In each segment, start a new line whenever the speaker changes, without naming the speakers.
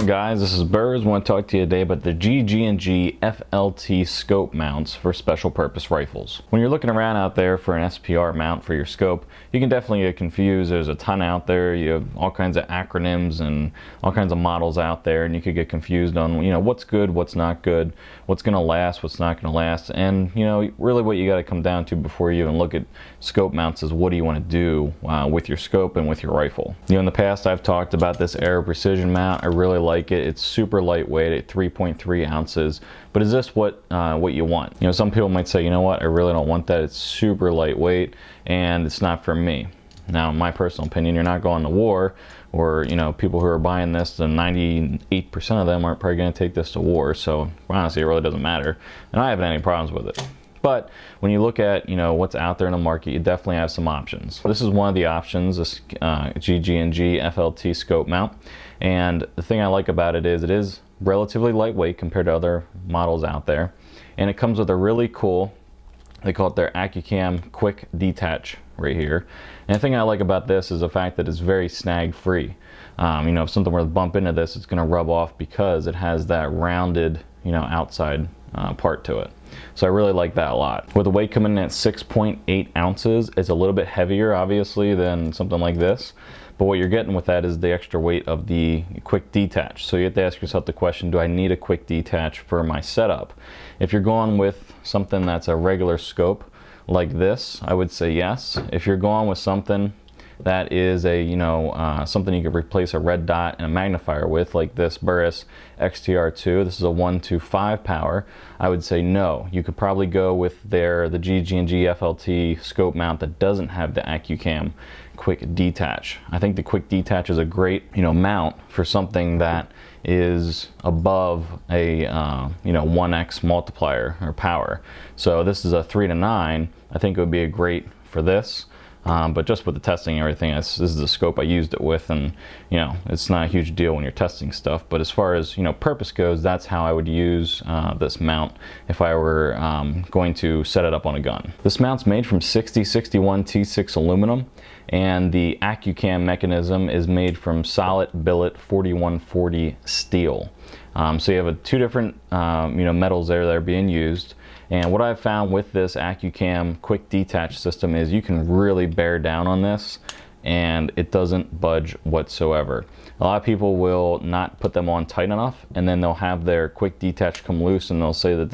on, guys? This is Berz. I want to talk to you today about the GG&G FLT scope mounts for special purpose rifles. When you're looking around out there for an SPR mount for your scope, you can definitely get confused. There's a ton out there. You have all kinds of acronyms and all kinds of models out there, and you could get confused on, what's good, what's not good, what's going to last, what's not going to last. And, really what you got to come down to before you even look at scope mounts is what do you want to do with your scope and with your rifle. In the past, I've talked about this Arrow Precision mount. I really like it. It's super lightweight at 3.3 ounces. But is this what you want? Some people might say, I really don't want that. It's super lightweight and it's not for me. Now, in my personal opinion, you're not going to war, or people who are buying this, the 98% of them aren't probably going to take this to war. So honestly, it really doesn't matter, and I haven't any problems with it. But when you look at what's out there in the market, you definitely have some options. This is one of the options, this GG&G FLT scope mount. And the thing I like about it is relatively lightweight compared to other models out there. And it comes with a really cool, they call it their AccuCam quick detach right here. And the thing I like about this is the fact that it's very snag free. If something were to bump into this, it's going to rub off because it has that rounded outside part to it. So I really like that a lot. With the weight coming in at 6.8 ounces, it's a little bit heavier obviously than something like this, but what you're getting with that is the extra weight of the quick detach. So you have to ask yourself the question, do I need a quick detach for my setup? If you're going with something that's a regular scope like this, I would say yes. If you're going with something that is a something you could replace a red dot and a magnifier with, like this Berz XTR2, this is a 125 power, I would say no. You could probably go with the GG&G FLT scope mount that doesn't have the AccuCam quick detach. I think the quick detach is a great mount for something that is above a 1x multiplier or power. So this is a 3 to 9. I think it would be a great for this. But just with the testing and everything, this is the scope I used it with, and it's not a huge deal when you're testing stuff. But as far as purpose goes, that's how I would use this mount if I were going to set it up on a gun. This mount's made from 6061 T6 aluminum, and the AccuCam mechanism is made from solid billet 4140 steel. So you have two different metals there that are being used. And what I've found with this AccuCam quick detach system is you can really bear down on this and it doesn't budge whatsoever. A lot of people will not put them on tight enough, and then they'll have their quick detach come loose and they'll say that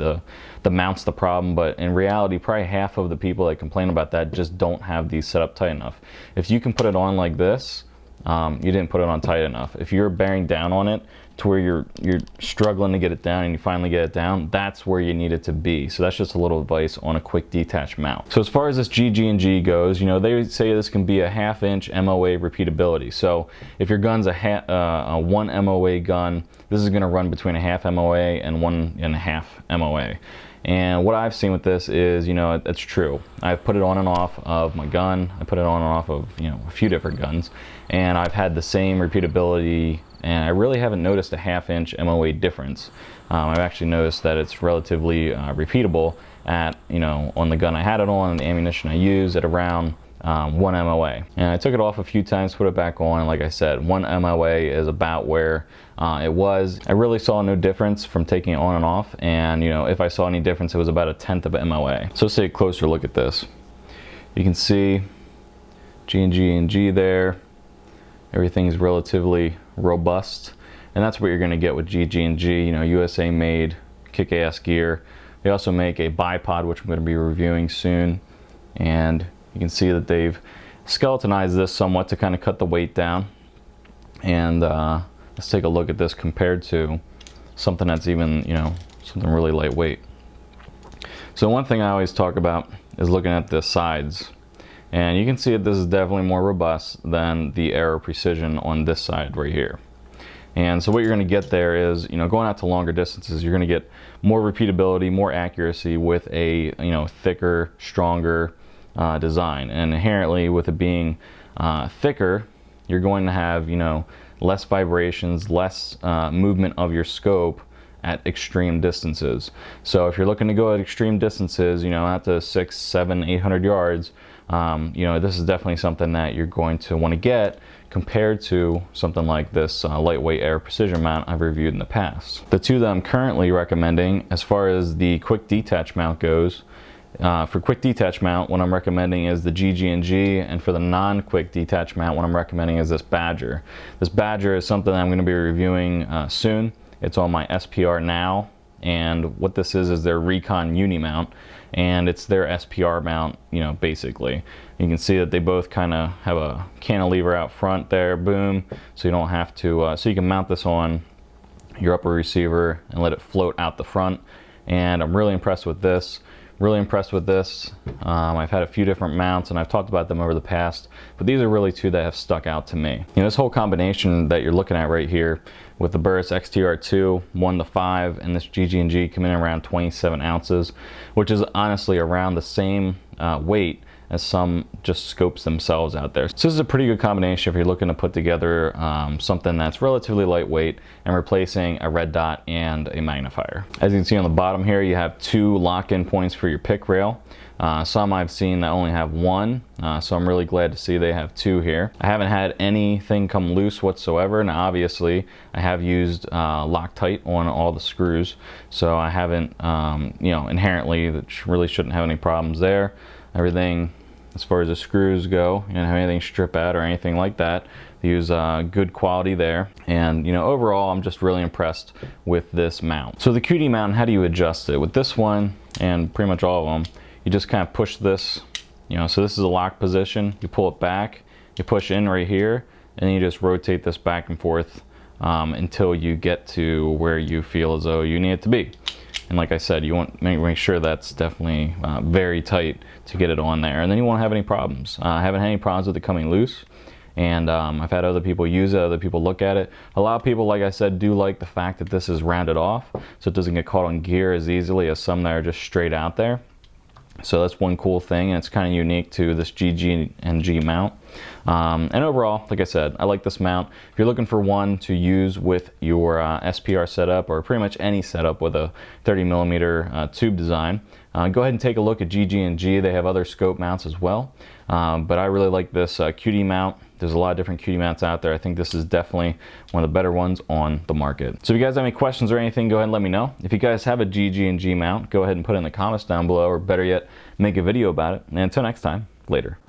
the mount's the problem, but in reality probably half of the people that complain about that just don't have these set up tight enough. If you can put it on like this, you didn't put it on tight enough. If you're bearing down on it to where you're struggling to get it down and you finally get it down, that's where you need it to be. So that's just a little advice on a quick detach mount. So as far as this GG&G goes, they say this can be a 1/2 inch MOA repeatability. So if your gun's a 1 MOA gun, this is going to run between a 1/2 MOA and 1.5 MOA. And what I've seen with this is, it's true. I've put it on and off of my gun. I put it on and off of, a few different guns, and I've had the same repeatability, and I really haven't noticed a 1/2 inch MOA difference. I've actually noticed that it's relatively repeatable at, on the gun I had it on, and the ammunition I use at around 1 MOA. And I took it off a few times, put it back on, and like I said, 1 MOA is about where it was. I really saw no difference from taking it on and off, and if I saw any difference, it was about 1/10 of an MOA. So let's take a closer look at this. You can see GG&G there. Everything's relatively robust, and that's what you're going to get with GG&G. USA made, kick-ass gear. They also make a bipod, which I'm going to be reviewing soon, and you can see that they've skeletonized this somewhat to kind of cut the weight down. And let's take a look at this compared to something that's even, something really lightweight. So one thing I always talk about is looking at the sides. And you can see that this is definitely more robust than the Arrow Precision on this side right here. And so what you're going to get there is, going out to longer distances, you're going to get more repeatability, more accuracy with a, thicker, stronger design. And inherently, with it being thicker, you're going to have less vibrations, less movement of your scope at extreme distances. So if you're looking to go at extreme distances, you know, out to 600, 700, 800 yards, you know, this is definitely something that you're going to want to get compared to something like this lightweight air precision mount I've reviewed in the past. The two that I'm currently recommending as far as the quick detach mount goes, for quick detach mount, what I'm recommending is the GG&G, and for the non-quick detach mount, what I'm recommending is this Badger. This Badger is something that I'm going to be reviewing soon. It's on my SPR now, and what this is their Recon Uni mount, and it's their SPR mount, you know, basically. You can see that they both kind of have a cantilever out front there, boom, so you don't have to, so you can mount this on your upper receiver and let it float out the front, and I'm really impressed with this. Really impressed with this. I've had a few different mounts and I've talked about them over the past, but these are really two that have stuck out to me. You know, this whole combination that you're looking at right here with the Berz XTR2 1-5 and this GG&G coming in around 27 ounces, which is honestly around the same weight as some just scopes themselves out there. So this is a pretty good combination if you're looking to put together something that's relatively lightweight and replacing a red dot and a magnifier. As you can see on the bottom here, you have two lock-in points for your pick rail. Some I've seen that only have one, so I'm really glad to see they have two here. I haven't had anything come loose whatsoever. Now obviously I have used Loctite on all the screws, so I haven't, you know, inherently that really shouldn't have any problems there. Everything as far as the screws go, you don't have anything strip out or anything like that. They use good quality there, and you know, overall I'm just really impressed with this mount. So the QD mount, how do you adjust it? With this one and pretty much all of them, you just kind of push this, you know, so this is a lock position, you pull it back, you push in right here, and then you just rotate this back and forth until you get to where you feel as though you need it to be. And like I said, you want to make sure that's definitely very tight to get it on there, and then you won't have any problems. I haven't had any problems with it coming loose, and I've had other people use it, other people look at it. A lot of people, like I said, do like the fact that this is rounded off, so it doesn't get caught on gear as easily as some that are just straight out there. So that's one cool thing, and it's kind of unique to this GG&G mount. And overall, like I said, I like this mount. If you're looking for one to use with your SPR setup, or pretty much any setup with a 30mm tube design, go ahead and take a look at GG&G. They have other scope mounts as well, but I really like this QD mount. There's a lot of different QD mounts out there. I think this is definitely one of the better ones on the market. So if you guys have any questions or anything, go ahead and let me know. If you guys have a GG&G mount, go ahead and put it in the comments down below, or better yet, make a video about it. And until next time, later.